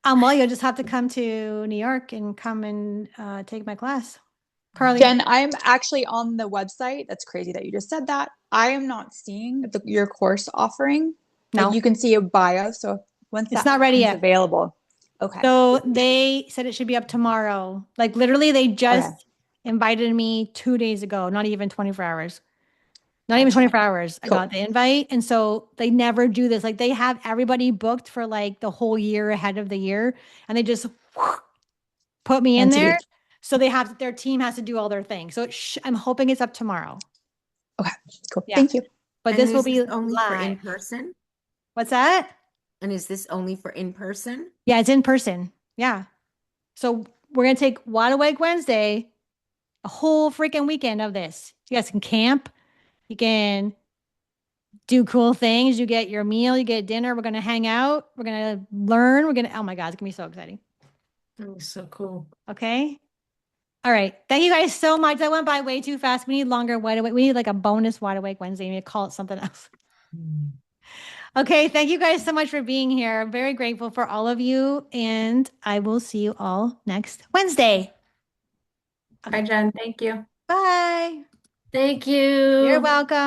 Well, you'll just have to come to New York and come and take my class. Carly. Jen, I'm actually on the website. That's crazy that you just said that. I am not seeing your course offering. No. Like, you can see a bio. So once it's not ready yet, available. Okay. So they said it should be up tomorrow. Like, literally, they just invited me 2 days ago. Not even 24 hours. Not even 24 hours. Cool. I got the invite. And so they never do this. Like, they have everybody booked for like the whole year ahead of the year. And they just put me in there. So their team has to do all their things. So I'm hoping it's up tomorrow. Okay, cool. Yeah. Thank you. But this will be only live. for in person. What's that? And is this only for in person? Yeah, it's in person. Yeah. So we're going to take Wide Awake Wednesday, a whole freaking weekend of this. You guys can camp. You can do cool things. You get your meal, you get dinner. We're going to hang out. We're going to learn. Oh my God, it's going to be so exciting. That was so cool. Okay. All right. Thank you guys so much. That went by way too fast. We need longer Wide Awake. We need like a bonus Wide Awake Wednesday. We need to call it something else. Okay. Thank you guys so much for being here. I'm very grateful for all of you. And I will see you all next Wednesday. Bye, Jen. Thank you. Bye. Thank you. You're welcome.